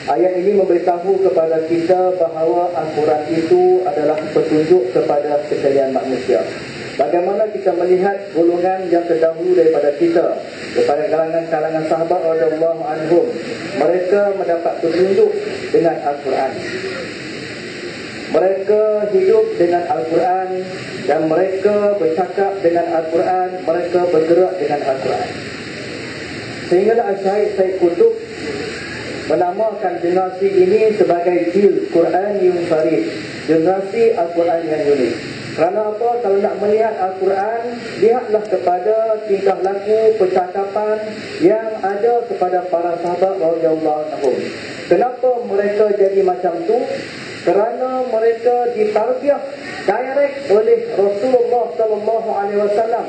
Ayat ini memberitahu kepada kita bahawa Al-Quran itu adalah petunjuk kepada sekalian manusia. Bagaimana kita melihat golongan yang terdahulu daripada kita, daripada kalangan sahabat radhiyallahu anhum, mereka mendapat petunjuk dengan Al-Quran. Mereka hidup dengan Al-Quran dan mereka bercakap dengan Al-Quran, mereka bergerak dengan Al-Quran. Sehinggalah Syahid Said Qutb menamakan generasi ini sebagai Jil Quran Yun Farid, generasi Al-Quran yang unik. Kerana apa? Kalau nak melihat Al-Quran, lihatlah kepada tingkah laku, percakapan yang ada kepada para sahabat radhiyallahu anhum. Kenapa mereka jadi macam tu? Kerana mereka ditarbiah direct oleh Rasulullah sallallahu alaihi wasallam,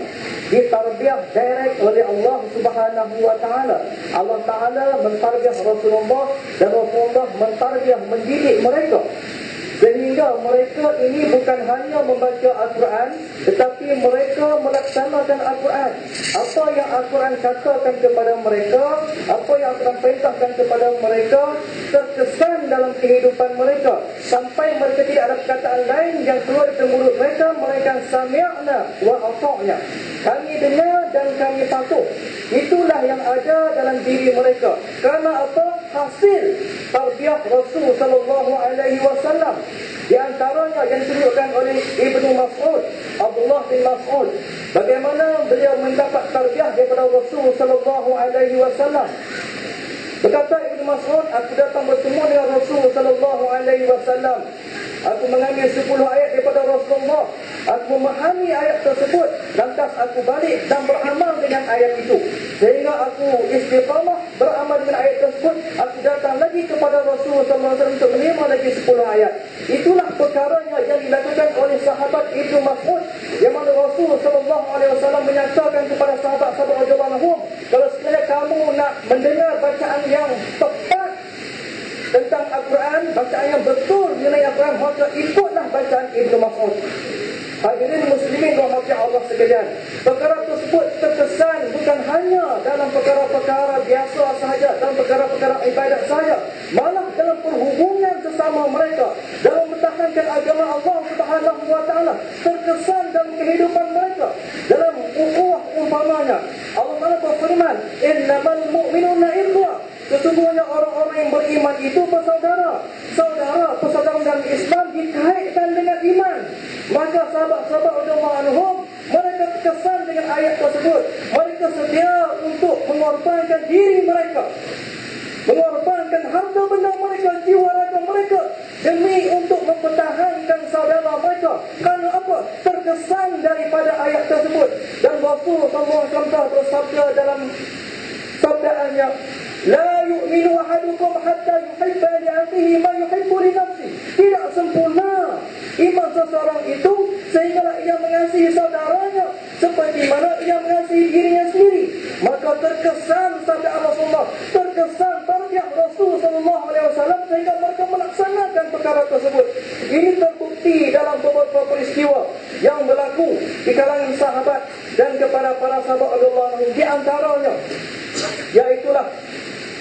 ditarbiah direct oleh Allah Subhanahu wa taala. Allah taala mentarbiah Rasulullah dan Rasulullah mentarbiah, mendidik mereka. Sehingga mereka ini bukan hanya membaca Al-Quran, tetapi mereka melaksanakan Al-Quran. Apa yang Al-Quran katakan kepada mereka, apa yang Al-Quran perintahkan kepada mereka, terkesan dalam kehidupan mereka. Sampai mereka tidak ada perkataan lain yang keluar dari mulut mereka, melainkan sami'na wa ata'na. Kami dengar dan kami patuh. Itulah yang ada dalam diri mereka. Kerana apa? Hasil tarbiyah Rasul sallallahu alaihi wasallam. Di antaranya yang disebutkan oleh Ibnu Mas'ud, Abdullah bin Mas'ud, bagaimana beliau mendapat tarbiyah daripada Rasul sallallahu alaihi wasallam. Berkata Ibnu Mas'ud, aku datang bertemu dengan Rasul sallallahu alaihi wasallam. Aku mengambil 10 ayat daripada Rasulullah. Aku memahami ayat tersebut. Lantas aku balik dan beramal dengan ayat itu. Sehingga aku istiqamah beramal dengan ayat tersebut. Aku datang lagi kepada Rasul sallallahu alaihi wasallam untuk menerima lagi 10 ayat. Itulah perkaranya yang dilakukan oleh sahabat Ibnu Mas'ud, yang mana Rasul sallallahu alaihi wasallam menyatakan kepada sahabat-sahabat radhiyallahu anhum, kalau sekiranya kamu nak mendengar bacaan yang tepat tentang Al-Quran, bacaan yang betul mengenai Al-Quran, maka ikutlah bacaan Ibnu Mas'ud. Hadirin muslimin rahmati Allah sekalian, perkara tersebut terkesan bukan hanya dalam perkara-perkara biasa sahaja, dalam perkara-perkara ibadat sahaja, malah dalam perhubungan sesama mereka, dalam mempertahankan agama Allah Subhanahu wa taala, terkesan dalam kehidupan mereka, dalam ukhuwah umpamanya. Allah Taala berfirman, innamal mu'minuna ikhwah. Sesungguhnya orang-orang yang beriman itu bersaudara. Saudara, persaudaraan dalam Islam dikaitkan dengan iman. Maka sahabat-sahabat radhiyallahu anhum, mereka terkesan dengan ayat tersebut. Mereka sedia untuk mengorbankan diri mereka, mengorbankan harta benda mereka, jiwa raga mereka, demi untuk mempertahankan saudara mereka. Kerana apa? Terkesan daripada ayat tersebut. Dan Rasul sallallahu alaihi wasallam bersabda dalam sabdaannya, la yu'minu ahadukum hatta yuhibba li akhihi ma yuhibbu li nafsihi. Tidak sempurna iman seseorang itu sehinggalah ia mengasihi saudaranya seperti mana ia mengasihi dirinya sendiri. Maka terkesan sabda Rasulullah, terkesan tarbiyah Rasul sallallahu alaihi wasallam sehingga mereka melaksanakan perkara tersebut. Ini terbukti dalam beberapa peristiwa yang berlaku di kalangan sahabat dan kepada para sahabat radhiyallahu anhum. Di antaranya iaitulah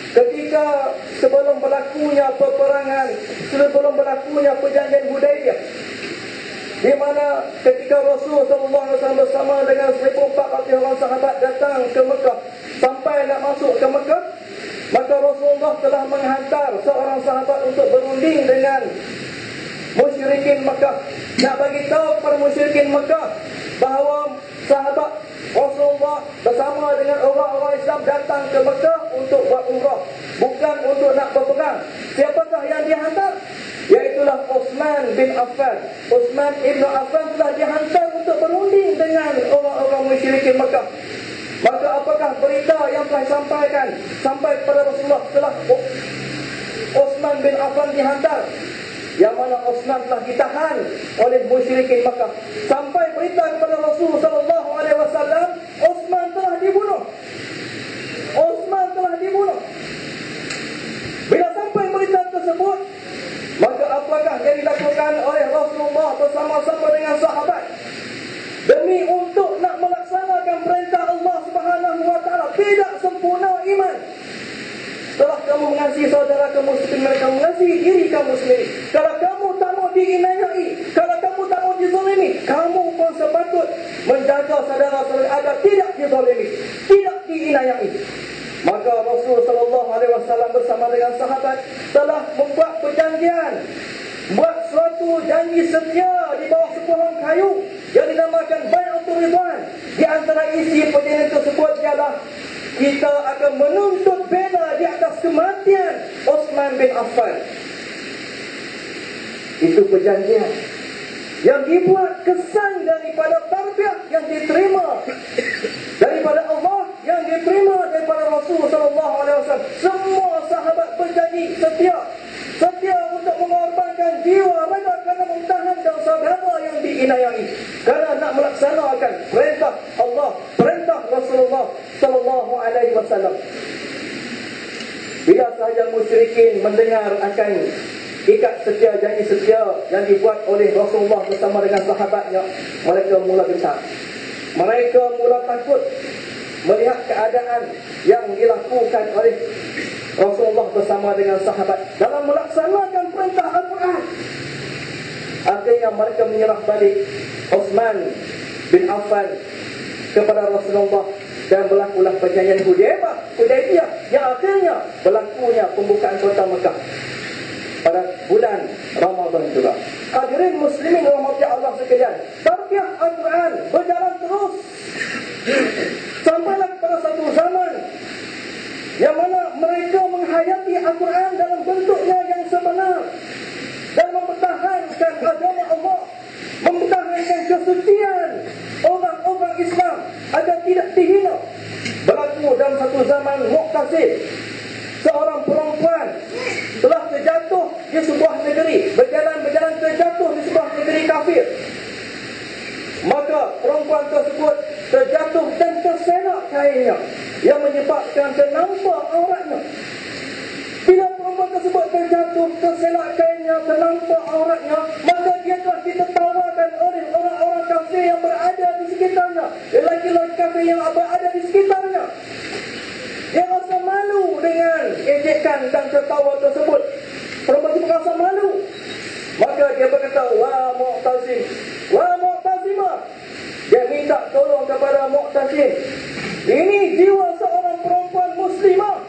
ketika sebelum berlakunya peperangan, sebelum berlakunya perjanjian Hudaibiyah, di mana ketika Rasul sallallahu alaihi wasallam bersama dengan 1,400 orang sahabat datang ke Mekah, sampai nak masuk ke Mekah, maka Rasulullah telah menghantar seorang sahabat untuk berunding dengan musyrikin Mekah, nak bagi tahu kepada musyrikin Mekah bahawa sahabat Rasulullah bersama dengan orang-orang Islam datang ke Mekah untuk buat umrah, bukan untuk nak berperang. Siapakah yang dihantar? Iaitulah Uthman bin Affan. Uthman ibn Affan telah dihantar untuk berunding dengan orang-orang musyrikin Mekah. Maka apakah berita yang telah disampaikan sampai kepada Rasulullah setelah Uthman bin Affan dihantar? Yang mana Uthman telah ditahan oleh musyrikin Mekah. Sampai berita kepada Rasul sallallahu alaihi wasallam, Uthman telah dibunuh. Uthman telah dibunuh. Bila sampai berita tersebut, maka apakah yang dilakukan oleh Rasulullah bersama-sama dengan sahabat demi untuk nak melaksanakan perintah Allah Subhanahu wa taala? Tidak sempurna iman. Setelah kamu mengasihi saudara kamu seperti mereka mengasihi diri kamu sendiri. Kalau kamu tak mau diinayai, kalau kamu tak mau dizalimi, kamu pun sepatut menjaga saudara-saudara agar tidak dizalimi, tidak diinayai. Maka Rasul sallallahu alaihi wasallam bersama dengan sahabat telah membuat perjanjian, buat suatu janji setia di bawah sepohon kayu yang dinamakan Bai'atul Ridwan. Di antara isi perjanjian tersebut ialah kita akan menuntut bela di atas kematian Uthman bin Affan. Itu perjanjian yang dibuat kesan daripada tarbiyah yang diterima daripada Allah, yang diterima daripada Rasul sallallahu alaihi wasallam. Semua sahabat berjanji setia untuk mengorbankan jiwa mereka kerana mempertahankan saudara yang diinayai, kerana nak melaksanakan perintah Allah, perintah Rasulullah sallallahu alaihi wasallam. Bila sahaja musyrikin mendengar akan ikat setia, janji setia yang dibuat oleh Rasulullah bersama dengan sahabatnya, mereka mula gentar. Mereka mula takut melihat keadaan yang dilakukan oleh Rasulullah bersama dengan sahabat dalam melaksanakan perintah Al-Quran. Akhirnya mereka menyerah balik Uthman bin Affan kepada Rasulullah dan berlakulah perjanjian Hudaybiyah yang akhirnya berlakunya pembukaan kota Mekah pada bulan Ramadan juga. Hadirin muslimin rahmati Allah sekalian, tarbiyah Al-Quran berjalan terus sampailah pada satu zaman yang mana mereka menghayati Al-Quran dalam bentuknya yang sebenar dan mempertahankan agama Allah, mempertahankan kesucian orang-orang Islam agar tidak dihina. Berlaku dalam satu zaman Mu'tasim, seorang perempuan telah terjatuh di sebuah negeri, berjalan-berjalan terjatuh di sebuah negeri kafir. Maka perempuan tersebut terjatuh dan terserak kainnya yang menyebabkan ternampak auratnya. Bila perempuan tersebut terjatuh, terserak kainnya, ternampak auratnya, maka dia telah ditertawakan oleh orang-orang kafir yang berada di sekitarnya, lelaki-lelaki kafir yang berada di sekitarnya. Dia rasa malu dengan ejekan dan tertawa tersebut. Perempuan itu merasa malu. Maka dia berkata, "Wah Mu'tasim, wah Mu'tasimah." Dia minta tolong kepada Mu'tasim. Ini jiwa seorang perempuan muslimah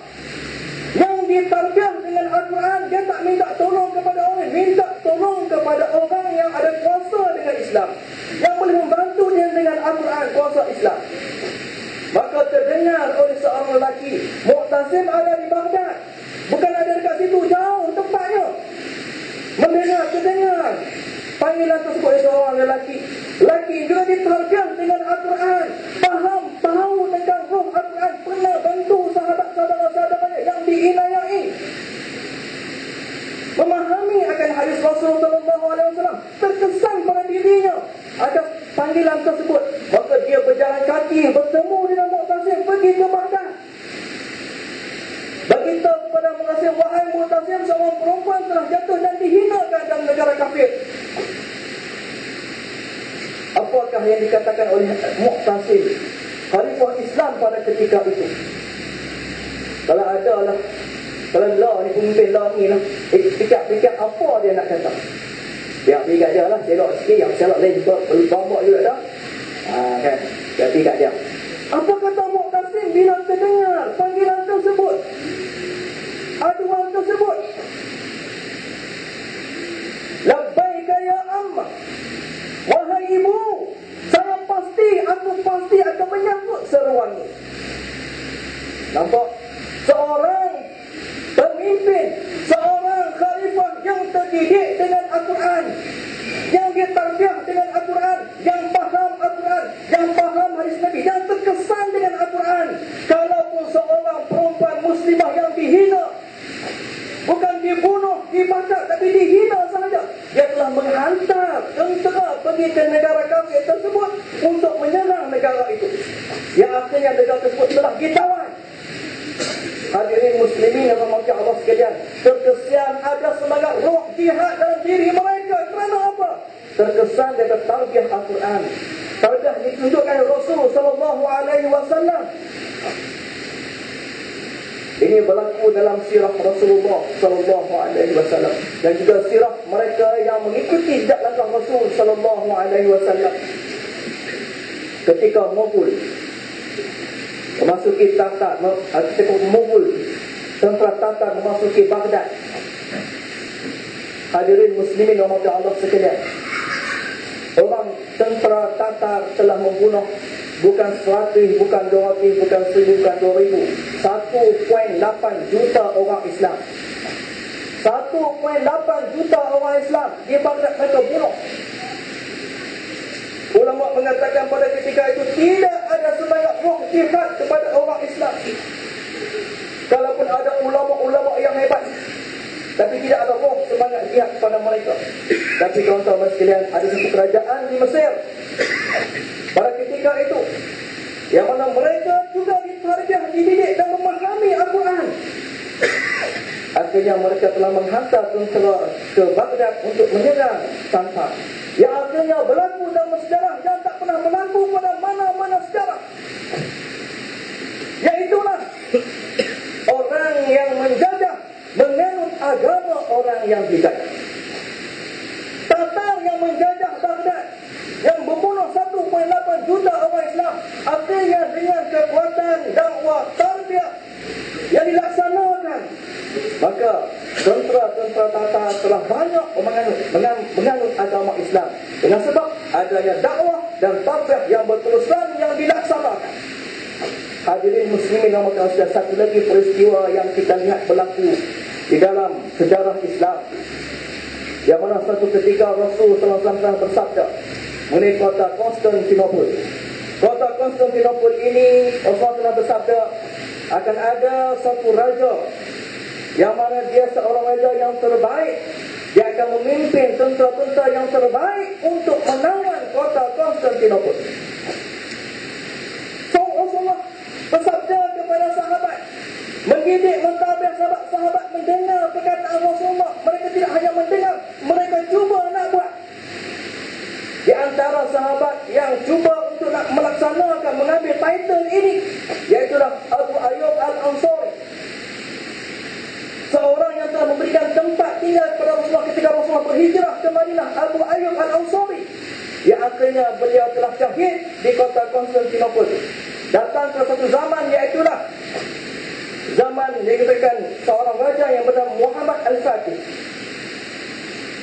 yang ditarbiyah dengan Al-Quran. Dia tak minta tolong kepada orang, minta tolong kepada orang yang ada kuasa dengan Islam, yang boleh membantu dia dengan Al-Quran, kuasa Islam. Maka terdengar oleh seorang lelaki, Mu'tasim ada di Baghdad, bukan ada dekat situ, jauh tempatnya. Terdengar panggilan tersebut dari seorang lelaki. Lelaki juga ditarbiyah dengan Al-Quran, tahu tentang roh Al-Quran, pernah bantu sahabat-saudara-saudaranya yang diinayai, memahami akan hadis Rasulullah sallallahu alaihi wasallam, terkesan pada dirinya atas panggilan tersebut. Maka dia berjalan kaki bertemu dengan Mu'tasim, pergi ke Baghdad, beritahu kepada Mu'tasim, "Wahai Mu'tasim, seorang perempuan telah jatuh dan dihinakan dalam negara kafir." Apakah yang dikatakan oleh Mu'tasim, khalifah Islam pada ketika itu? Kalau ada lah, kalau lah ni pemimpin lah ni lah, fikir apa dia nak kata. Biar pergi kat dia lah, selok sikit, yang selok lain bambak juga dah. Kan, biar pergi kat dia. Apa kata Mu'tasim bila terdengar panggilan tersebut, aduan tersebut? "Labbaika ya amma." Wahai ibu, aku pasti akan menyambut seruan ini. Nampak? Seorang pemimpin, seorang khalifah yang terdidik dengan Al-Quran, yang ditarbiyah dengan Al-Quran, yang faham Al-Quran, yang faham hadis Nabi, yang terkesan dengan Al-Quran. Kalaupun seorang perempuan muslimah yang dihina, bukan dibunuh, dibakar, tapi dihina sahaja, dia telah menghantar tentera pergi ke negara kafir tersebut untuk menyerang negara itu, yang akhirnya negara tersebut telah ditawan. Hadirin muslimin yang dirahmati Allah sekalian, terkesan ada semangat roh jihad dalam diri mereka. Kerana apa? Terkesan dari tarbiyah Al-Quran, tarbiyah ditunjukkan Rasul sallallahu alaihi wasallam. Ini berlaku dalam sirah Rasulullah sallallahu alaihi wasallam dan juga sirah mereka yang mengikuti jejak langkah Rasul sallallahu alaihi wasallam. Ketika Mughul memasuki Tatar, ketika Mughul tentera Tatar memasuki Baghdad, hadirin muslimin wa Allah sekalian, orang tentera Tatar telah membunuh bukan 100, bukan 200, bukan 1000, bukan 2000, 1.8 juta orang Islam. 1.8 juta orang Islam di Baghdad mereka bunuh. Ulama mengatakan pada ketika itu tidak ada semangat roh jihad kepada orang Islam. Kalaupun ada ulama-ulama yang hebat, tapi tidak ada roh semangat jihad kepada mereka. Tapi kawan-kawan sekalian, ada satu kerajaan di Mesir pada ketika itu yang mana mereka juga ditarbiyah, dididik dan memahami Al-Quran. Akhirnya mereka telah menghantar tentera ke Baghdad untuk menyerang Tatar. Yang akhirnya berlaku dalam sejarah yang tak pernah berlaku pada mana-mana sejarah. Iaitulah orang yang menjajah menganut agama orang yang dijajah. Tatar yang menjajah Baghdad, yang membunuh 1.8 juta orang Islam, akhirnya dengan kekuatan dakwah tarbiyah yang dilaksanakan, maka tentera-tentera Tatar telah banyak menganut agama Islam dengan sebab adanya dakwah dan tarbiyah yang berterusan yang dilaksanakan. Hadirin muslimin yang berkasihan, satu lagi peristiwa yang kita lihat berlaku di dalam sejarah Islam, yang mana satu ketika Rasul SAW bersabda mengenai kota Konstantinopel. Kota Konstantinopel ini, Rasulullah bersabda akan ada satu raja yang mana dia seorang raja yang terbaik. Dia akan memimpin tentera-tentera yang terbaik untuk menawan kota Konstantinopel. So Rasulullah bersabda kepada sahabat, mendidik, mentarbiyah sahabat-sahabat mendengar perkataan Rasulullah. Mereka tidak hanya mendengar, mereka cuba nak buat. Di antara sahabat yang cuba untuk nak melaksanakan, mengambil title ini, iaitulah Abu Ayyub Al-Ansari, seorang yang telah memberikan tempat tinggal kepada Rasulullah ketika Rasulullah berhijrah ke Madinah. Abu Ayyub Al-Ansari, yang akhirnya beliau telah syahid di kota Konstantinopel. Datang ke satu zaman, iaitulah zaman yang dikatakan seorang raja yang bernama Muhammad Al-Fatih.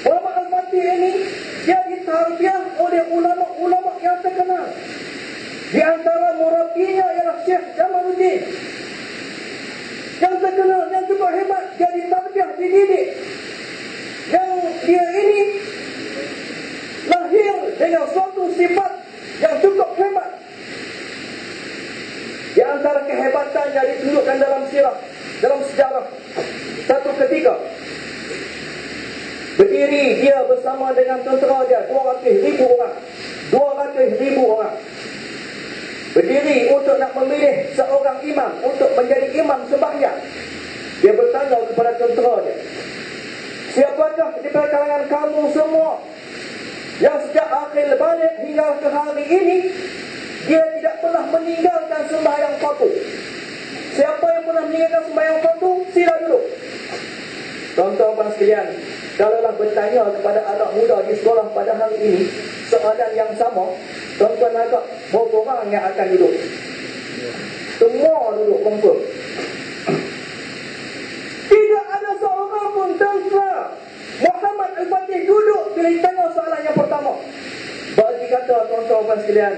Muhammad Al-Fatih ini dia ditarbiyah oleh ulama-ulama yang terkenal. Di antara murabinya ialah Syekh Jamaluddin, yang terkenal, yang cukup hebat. Dia ditarbiyah, dididik, yang dia ini lahir dengan suatu sifat yang cukup hebat. Di antara kehebatan yang ditunjukkan dalam sirah, dalam sejarah, satu ketika berdiri dia bersama dengan tentera dia 200,000 orang. 200,000 orang berdiri untuk nak memilih seorang imam untuk menjadi imam sembahyang. Dia bertanya kepada tentera dia, siapakah di kalangan kamu semua yang sejak akhir balik hingga ke hari ini dia tidak pernah meninggalkan sembahyang fardu? Siapa yang pernah meninggalkan sembahyang fardu, sila duduk. Tuan-tuan sekalian, kalaulah bertanya kepada anak muda di sekolah pada hari ini soalan yang sama, tuan-tuan agak berapa orang yang akan duduk? Semua duduk confirm. Tidak ada seorang pun tentera Muhammad Al-Fatih duduk bila ditanya soalan yang pertama. Bagi kata tuan-tuan sekalian,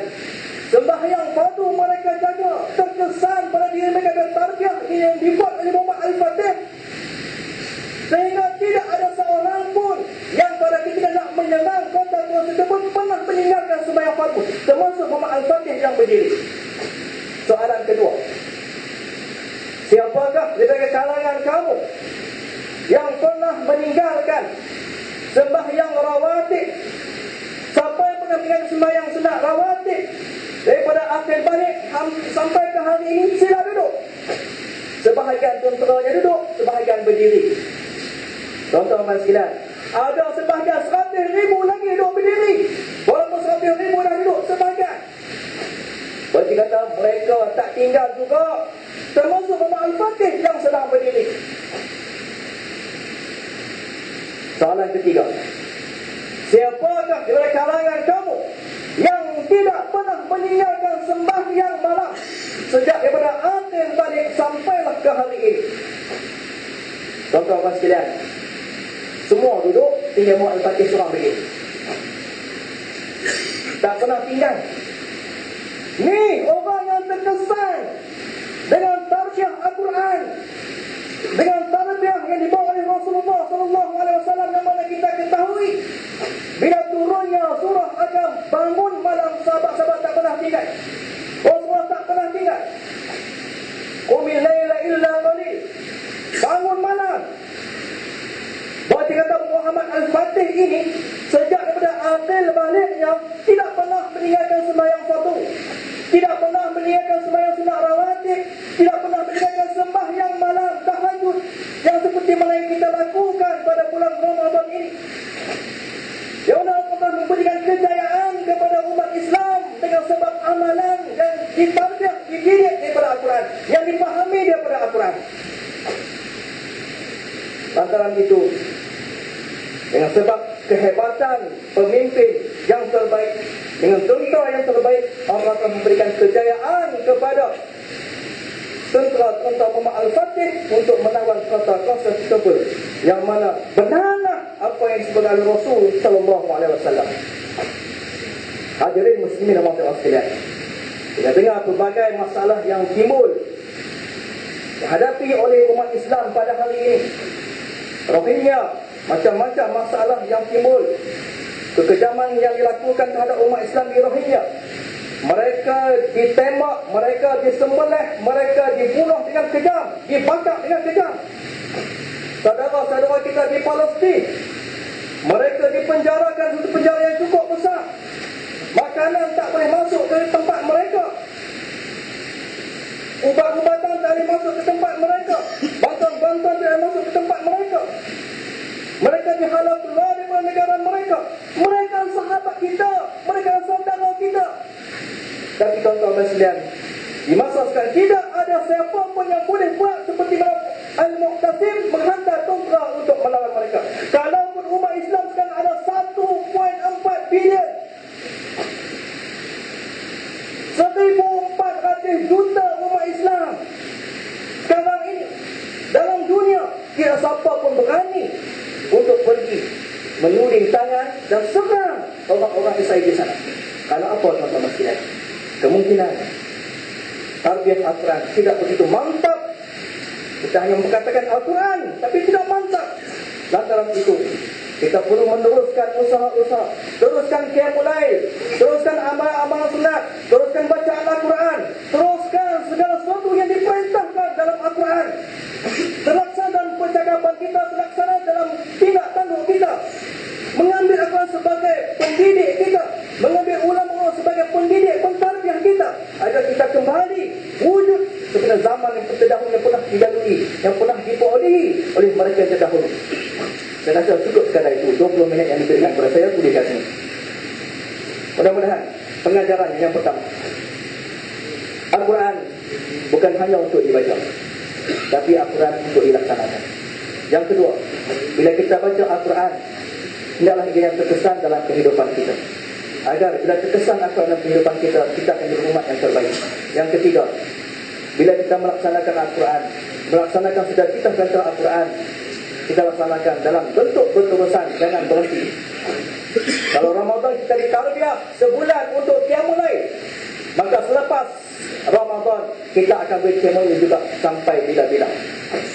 sembahyang fardu mereka jaga, terkesan pada diri mereka dan tarbiyah yang dibuat oleh Muhammad Al-Fatih, sehingga tidak ada seorang pun yang pada ketika nak menyerang kota tersebut pernah meninggalkan sembahyang fardu, termasuk Muhammad Al-Fatih yang berdiri. Soalan kedua, siapakah dari kalangan kamu yang pernah meninggalkan sembahyang rawatib? Siapa yang pernah meninggalkan sembahyang sunat rawatib daripada akhir balik sampai ke hari ini, sila duduk. Sebahagian tenteranya duduk, sebahagian berdiri. Tuan-tuan sekalian, ada sebahagian 100,000 lagi duduk berdiri. Walaupun 100,000 dah duduk sebahagian. Berarti kata mereka tak tinggal juga, termasuk Umar Al-Fatih yang sedang berdiri. Soalan ketiga, siapakah dari kalangan kamu yang tidak pernah meninggalkan sembahyang malam sejak daripada akhir balik sampailah ke hari ini? Tuan-tuan sekalian, semua duduk, tinggal Umar Al-Fatih seorang begini. Tak pernah tinggal. Ni orang yang terkesan dengan tarbiyah Al-Quran, dengan tarbiyah yang dibawa oleh Rasulullah SAW, yang mana kita ketahui bila turunnya surah akan bangun malam, sahabat-sahabat tak pernah tinggal. Rasulullah tak pernah tinggal. Qumil laila illa qalil, bangun malam. Bahawa kata Muhammad Al-Fatih ini sejak daripada akhir baliknya tidak pernah meninggalkan sembahyang fardu, tidak pernah meninggalkan sembahyang sunat rawatib, tidak pernah meninggalkan sembahyang malam tahajud yang seperti mana yang kita lakukan pada bulan Ramadan ini. Yang mana pernah memberikan kejayaan kepada umat Islam dengan sebab amalan yang ditarbiyah, dididik daripada Al-Quran, yang dipahami daripada Al-Quran. Lantaran itu, dengan sebab kehebatan pemimpin yang terbaik, dengan tentera yang terbaik, Allah akan memberikan kejayaan kepada tentera Umar Al-Fatih untuk menawan kota-kota tersebut, yang mana benarlah apa yang disebutkan oleh Rasul SAW. Hadirin muslimin dan muslimat sekalian, kita dengar pelbagai masalah yang timbul dihadapi oleh umat Islam pada hari ini. Rohingya, macam-macam masalah yang timbul, kekejaman yang dilakukan terhadap umat Islam di Rohingya. Mereka ditembak, mereka disembelih, mereka dibunuh dengan kejam, dibakar dengan kejam. Saudara-saudara kita di Palestin, mereka dipenjarakan satu penjara yang cukup besar. Makanan tak boleh masuk ke tempat mereka, ubat-ubatan tak boleh masuk ke tempat mereka, bantuan-bantuan tak boleh masuk ke tempat mereka. Mereka dihalau keluar daripada negara mereka. Mereka sahabat kita, mereka saudara kita. Tapi tuan-tuan sekalian, di masa sekarang tidak ada siapa pun yang boleh buat seperti Al-Muqtasim, menghantar tentera untuk melawan mereka. Kalaupun umat Islam sekarang ada 1.4 bilion, 1,400 juta umat Islam sekarang ini dalam dunia, tidak siapa pun berani untuk pergi menuding tangan dan serang orang-orang Israel di sana. Kalau apa tuan-tuan sekalian? Kemungkinan tarbiyah Al-Quran tidak begitu mantap. Kita hanya mengatakan Al-Quran, tapi tidak mantap. Lantaran itu, kita perlu meneruskan usaha-usaha, teruskan qiyamul lail, teruskan amal-amal sunat, teruskan bacaan Al-Quran, teruskan segala sesuatu yang diperintahkan dalam Al-Quran. Terlaksana dalam percakapan kita, terlaksana dalam tindak tanduk kita. Mengambil Al-Quran sebagai pendidik kita, mengambil ulama sebagai pendidik, pentarbiyah kita, agar kita kembali wujud seperti zaman yang terdahulu yang pernah dilalui, yang pernah diperolehi oleh mereka yang terdahulu. Saya rasa cukup sekadar itu. 20 minit yang diberikan kepada saya boleh kat sini. Mudah-mudahan pengajaran yang pertama, Al-Quran bukan hanya untuk dibaca, tapi Al-Quran untuk dilaksanakan. Yang kedua, bila kita baca Al-Quran, hendaklah ia yang terkesan dalam kehidupan kita, agar bila terkesan Al-Quran dalam kehidupan kita, kita akan menjadi umat yang terbaik. Yang ketiga, bila kita melaksanakan Al-Quran, melaksanakan cita-cita baca Al-Quran, kita laksanakan dalam bentuk berterusan, jangan berhenti. Kalau Ramadan kita ditarbiyah sebulan untuk qiyamul lail, maka selepas Ramadan kita akan berqiyamul lail juga sampai bila-bila,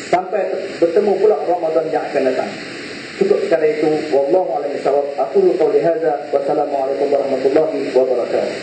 sampai bertemu pula Ramadan yang akan datang. Cukup sekadar itu. Wallahu a'lam bishawab. Aqulu qawli hadza wa assalamu alaikum warahmatullahi wabarakatuh.